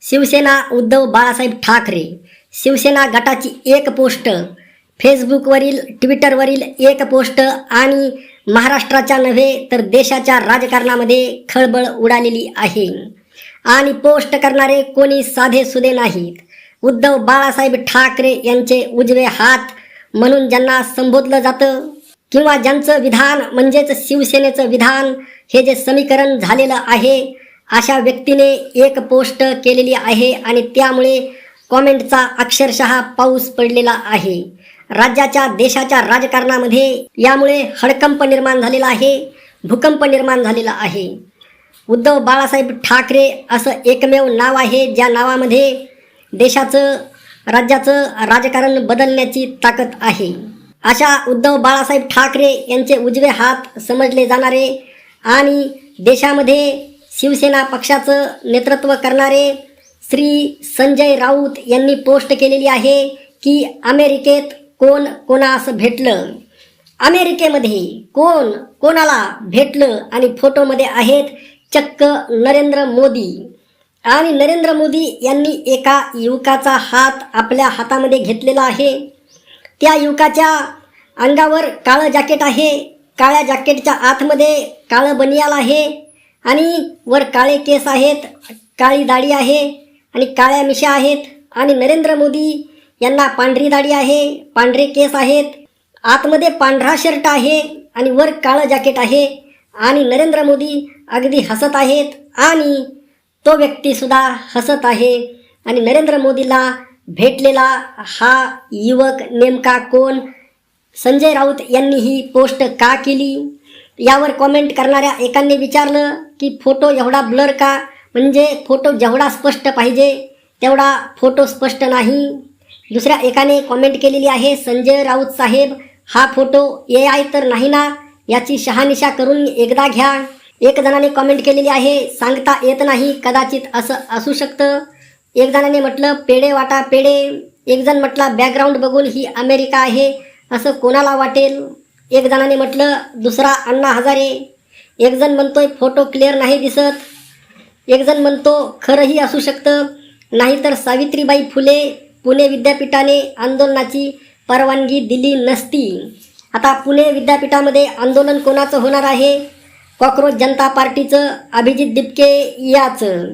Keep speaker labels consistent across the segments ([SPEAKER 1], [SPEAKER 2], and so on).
[SPEAKER 1] शिवसेना उद्धव बाळासाहेब ठाकरे शिवसेना गटाची एक पोस्ट, फेसबुकवरील ट्विटरवरील एक पोस्ट आणि महाराष्ट्राच्या नव्हे तर देशाच्या राजकारणामध्ये खळबळ उडालेली आहे. आणि पोस्ट करणारे कोणी साधे सुधे नाहीत. उद्धव बाळासाहेब ठाकरे यांचे उजवे हात म्हणून ज्यांना संबोधलं जातं किंवा ज्यांचं विधान म्हणजेच शिवसेनेचं विधान हे जे समीकरण झालेलं आहे, अशा व्यक्तीने एक पोस्ट केलेली आहे आणि त्यामुळे कॉमेंटचा अक्षरशः पाऊस पडलेला आहे. राज्याच्या देशाच्या राजकारणामध्ये यामुळे हडकंप निर्माण झालेला आहे, भूकंप निर्माण झालेला आहे. उद्धव बाळासाहेब ठाकरे असं एकमेव नाव आहे ज्या नावामध्ये देशाचं राज्याचं राजकारण बदलण्याची ताकद आहे. अशा उद्धव बाळासाहेब ठाकरे यांचे उजवे हात समजले जाणारे आणि देशामध्ये शिवसेना पक्षाचं नेतृत्व करणारे श्री संजय राऊत यांनी पोस्ट केलेली आहे की अमेरिकेत कोण कोणास भेटलं, अमेरिकेमध्ये कोण कोणाला भेटलं आणि फोटोमध्ये आहेत चक्क नरेंद्र मोदी. आणि नरेंद्र मोदी यांनी एका युवकाचा हात आपल्या हातामध्ये घेतलेला आहे. त्या युवकाच्या अंगावर काळं जॅकेट आहे, काळ्या जॅकेटच्या आतमध्ये काळं बनियाल आहे आणि वर काळे केस आहेत, काळी दाढी आहे आणि काळ्या मिशा आहेत. आणि नरेंद्र मोदी यांना पांढरी दाढी आहे, पांढरे केस आहेत, आतमध्ये पांढरा शर्ट आहे आणि वर काळं जॅकेट आहे. आणि नरेंद्र मोदी अगदी हसत आहेत आणि तो व्यक्तीसुद्धा हसत आहे. आणि नरेंद्र मोदीला भेटलेला हा युवक नेमका कोण? संजय राऊत यांनी ही पोस्ट का केली? यावर कॉमेंट करणाऱ्या एकाने विचारलं की फोटो एवढा ब्लर का? म्हणजे फोटो जेवढा स्पष्ट पाहिजे तेवढा फोटो स्पष्ट नाही. दुसऱ्या एकाने कॉमेंट केलेली आहे, संजय राऊत साहेब हा फोटो AI तर नाही ना, याची शहानिशा करून एकदा घ्या. एक जणाने कॉमेंट केलेली आहे, सांगता येत नाही, कदाचित असं असू शकतं. एक जणाने म्हटलं पेढे वाटा पेढे. एक जण म्हटला बॅकग्राऊंड बघून ही अमेरिका आहे असं कोणाला वाटेल. एक जणाने म्हटलं दुसरा अण्णा हजारे. एक जण म्हणतोय फोटो क्लिअर नाही दिसत. एक जण म्हणतो खरंही असू शकतं, नाहीतर सावित्रीबाई फुले पुणे विद्यापीठाने आंदोलनाची परवानगी दिली नसती. आता पुणे विद्यापीठामध्ये आंदोलन कोणाचं होणार आहे? कॉक्रोच जनता पार्टीचं, अभिजित दिपके याचं.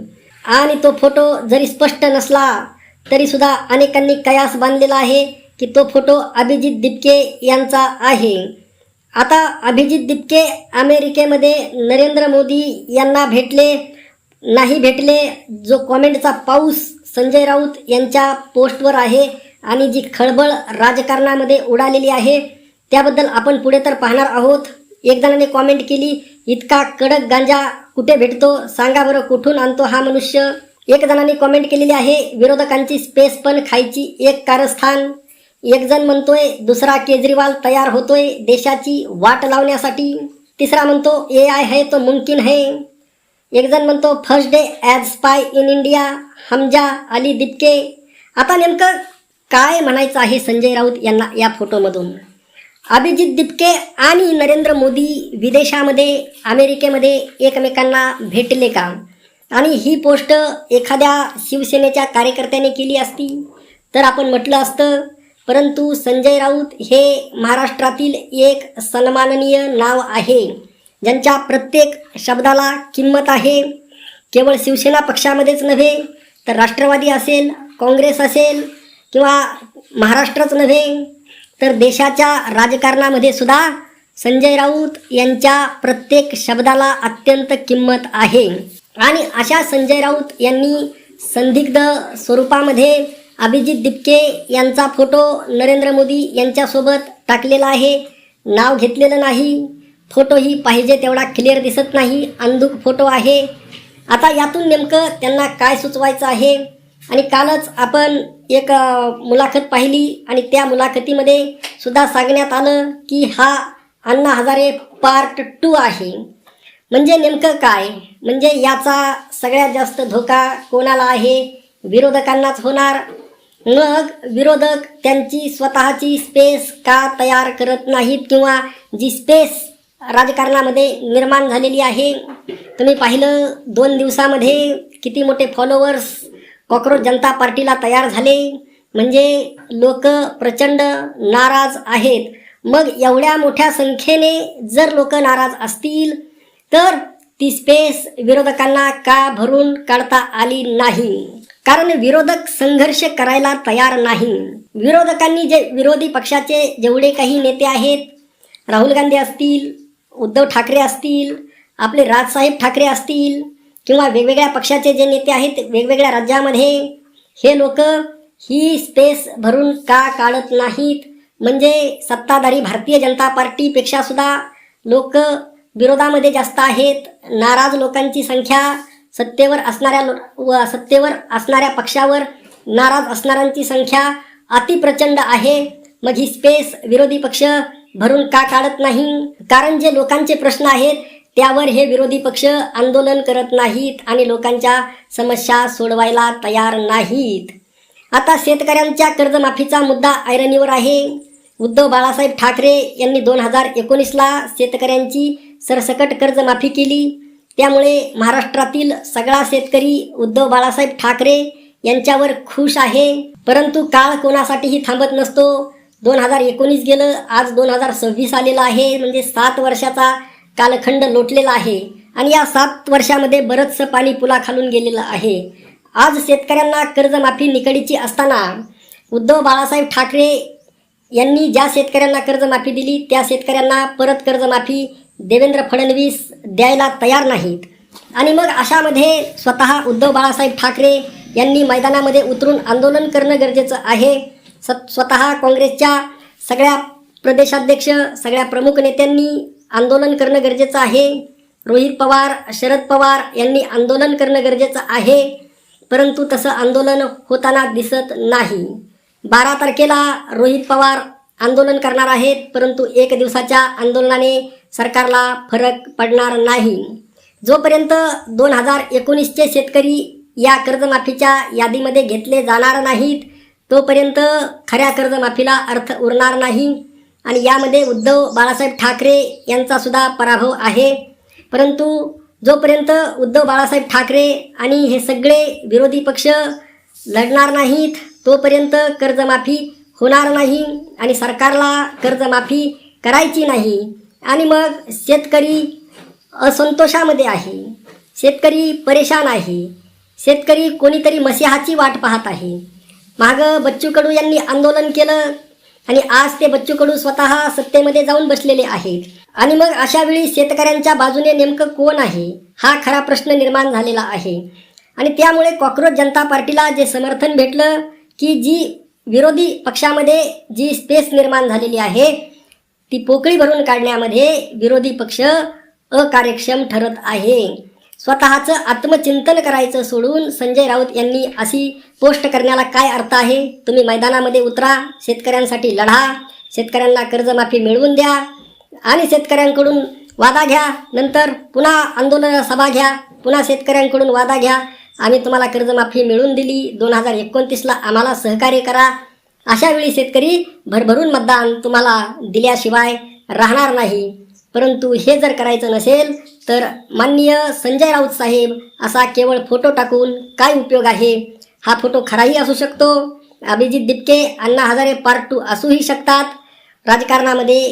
[SPEAKER 1] आणि तो फोटो जरी स्पष्ट नसला तरीसुद्धा अनेकांनी कयास बांधलेला आहे की तो फोटो अभिजित दिपके यांचा आहे. आता अभिजित दिपके अमेरिकेमध्ये नरेंद्र मोदी यांना भेटले नाही भेटले, जो कॉमेंटचा पाऊस संजय राऊत यांच्या पोस्टवर आहे आणि जी खळबळ राजकारणामध्ये उडालेली आहे त्याबद्दल आपण पुढे तर पाहणार आहोत. एक जणाने कॉमेंट केली, इतका कडक गांजा कुठे भेटतो सांगा बरं, कुठून आणतो हा मनुष्य? एक जणाने कॉमेंट केलेली आहे, विरोधकांची स्पेस पण खायची एक कारस्थान. एक जण म्हणतोय दुसरा केजरीवाल तयार होतोय देशाची वाट लावण्यासाठी. तिसरा म्हणतो AI है तो मुमकिन है. एक जण म्हणतो first day as spy in India, Hamza Ali दिपके. आता नेमकं काय म्हणायचं आहे संजय राऊत यांना या फोटोमधून? अभिजित दिपके आणि नरेंद्र मोदी विदेशामध्ये अमेरिकेमध्ये एकमेकांना भेटले का? आणि ही पोस्ट एखाद्या शिवसेनेच्या कार्यकर्त्याने केली असती तर आपण म्हटलं असतं, परंतु संजय राऊत हे महाराष्ट्रातील एक सन्माननीय नाव आहे ज्यांच्या प्रत्येक शब्दाला किंमत आहे. केवळ शिवसेना पक्षामध्येच नव्हे तर राष्ट्रवादी असेल, काँग्रेस असेल किंवा महाराष्ट्रच नव्हे तर देशाच्या राजकारणामध्ये सुद्धा संजय राऊत यांच्या प्रत्येक शब्दाला अत्यंत किंमत आहे. आणि अशा संजय राऊत यांनी संदिग्ध स्वरूपामध्ये अभिजित दिपके यांचा फोटो नरेंद्र मोदी यांच्यासोबत टाकलेला आहे. नाव घेतलेलं नाही, फोटोही पाहिजे तेवढा क्लिअर दिसत नाही, अंधुक फोटो आहे. आता यातून नेमकं त्यांना काय सुचवायचं आहे? आणि कालच आपण एक मुलाखत पाहिली आणि त्या मुलाखतीमध्ये सुद्धा सांगण्यात आलं की हा अण्णा हजारे पार्ट 2 आहे. म्हणजे नेमकं काय? म्हणजे याचा सगळ्यात जास्त धोका कोणाला आहे? विरोधकांनाच होणार. मग विरोधक त्यांची स्वतःची स्पेस का तयार करत नाहीत किंवा जी स्पेस राजकारणामध्ये निर्माण झालेली आहे, तुम्ही पाहिलं 2 दिवसामध्ये किती मोठे फॉलोवर्स कॉक्रोच जनता पार्टीला तयार झाले म्हणजे लोक प्रचंड नाराज आहेत. मग एवढ्या मोठ्या संख्येने जर लोक नाराज असतील तर ती स्पेस विरोधकांना का भरून काढता आली नाही? कारण विरोधक संघर्ष करायला तयार नाही. विरोधकांनी जे विरोधी पक्षाचे जेवढे काही नेते आहेत, राहुल गांधी असतील, उद्धव ठाकरे असतील, आपले राजसाहेब ठाकरे असतील किंवा वेगवेगळ्या पक्षाचे जे नेते आहेत वेगवेगळ्या राज्यामध्ये, हे लोक ही स्पेस भरून का काढत नाहीत? म्हणजे सत्ताधारी भारतीय जनता पार्टीपेक्षा सुद्धा लोक विरोधामध्ये जास्त आहेत. नाराज लोकांची संख्या सत्तेवर असणाऱ्या पक्षावर नाराज असणाऱ्यांची संख्या अतिप्रचंड आहे. मग ही स्पेस विरोधी पक्ष भरून का काढत नाही? कारण जे लोकांचे प्रश्न आहेत त्यावर हे विरोधी पक्ष आंदोलन करत नाहीत आणि लोकांच्या समस्या सोडवायला तयार नाहीत. आता शेतकऱ्यांच्या कर्जमाफीचा मुद्दा ऐरणीवर आहे. उद्धव बाळासाहेब ठाकरे यांनी 2019ला शेतकऱ्यांची सरसकट कर्जमाफी केली. त्यामुळे महाराष्ट्रातील सगळा शेतकरी उद्धव बाळासाहेब ठाकरे यांच्यावर खुश आहे. परंतु काळ कोणासाठीही थांबत नसतो. 2019 गेलं, आज 2026 आलेला आहे. म्हणजे 7 वर्षाचा कालखंड लोटलेला आहे आणि या 7 वर्षामध्ये बरंचसं पाणी पुलाखालून गेलेलं आहे. आज शेतकऱ्यांना कर्जमाफी निकडीची असताना उद्धव बाळासाहेब ठाकरे यांनी ज्या शेतकऱ्यांना कर्जमाफी दिली त्या शेतकऱ्यांना परत कर्जमाफी देवेंद्र फडणवीस द्यायला तयार नाहीत. आणि मग अशामध्ये स्वतः उद्धव बाळासाहेब ठाकरे यांनी मैदानामध्ये उतरून आंदोलन करणं गरजेचं आहे. स्वतः काँग्रेसच्या सगळ्या प्रदेशाध्यक्ष, सगळ्या प्रमुख नेत्यांनी आंदोलन करणं गरजेचं आहे. रोहित पवार, शरद पवार यांनी आंदोलन करणं गरजेचं आहे. परंतु तसं आंदोलन होताना दिसत नाही. 12 तारखेला रोहित पवार आंदोलन करणार आहेत, परंतु 1 दिवसाच्या आंदोलनाने सरकारला फरक पडणार नाही. जोपर्यंत 2019चे शेतकरी या कर्जमाफीच्या यादीमध्ये घेतले जाणार नाहीत तोपर्यंत खऱ्या कर्जमाफीला अर्थ उरणार नाही. आणि यामध्ये उद्धव बाळासाहेब ठाकरे यांचा सुद्धा पराभव आहे. परंतु जोपर्यंत उद्धव बाळासाहेब ठाकरे आणि हे सगळे विरोधी पक्ष लढणार नाहीत तोपर्यंत कर्जमाफी होणार नाही आणि सरकारला कर्जमाफी करायची नाही. आणि मग शेतकरी असंतोषामध्ये आहे, शेतकरी परेशान आहे, शेतकरी कोणीतरी मसीहाची वाट पाहत आहे. मागं बच्चू कडू यांनी आंदोलन केलं आणि आज ते बच्चू कडू स्वतः सत्तेमध्ये जाऊन बसलेले आहेत. आणि मग अशा वेळी शेतकऱ्यांच्या बाजूने नेमकं कोण आहे हा खरा प्रश्न निर्माण झालेला आहे. आणि त्यामुळे कॉक्रोच जनता पार्टीला जे समर्थन भेटलं की जी विरोधी पक्षामध्ये जी स्पेस निर्माण झालेली आहे ती पोकळी भरून काढण्यामध्ये विरोधी पक्ष अकार्यक्षम ठरत आहे. स्वतःचं आत्मचिंतन करायचं सोडून संजय राऊत यांनी अशी पोस्ट करण्याला काय अर्थ आहे? तुम्ही मैदानामध्ये उतरा, शेतकऱ्यांसाठी लढा, शेतकऱ्यांना कर्जमाफी मिळवून द्या आणि शेतकऱ्यांकडून वादा घ्या. नंतर पुन्हा आंदोलन सभा घ्या, पुन्हा शेतकऱ्यांकडून वादा घ्या. आम्ही तुम्हाला कर्जमाफी मिळवून दिली, 2029ला आम्हाला सहकार्य करा. अशा वेळी शेतकरी भरभरून मतदान तुम्हाला दिल्याशिवाय राहणार नाही. परंतु हे जर करायचं नसेल तर माननीय संजय राऊत साहेब असा केवळ फोटो टाकून काय उपयोग आहे? हा फोटो खराही असू शकतो, अभिजित दिपके, अण्णा हजारे पार्ट 2 असूही शकतात. राजकारणामध्ये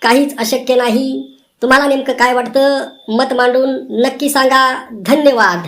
[SPEAKER 1] काहीच अशक्य नाही. तुम्हाला नेमकं काय वाटतं? मत मांडून नक्की सांगा. धन्यवाद.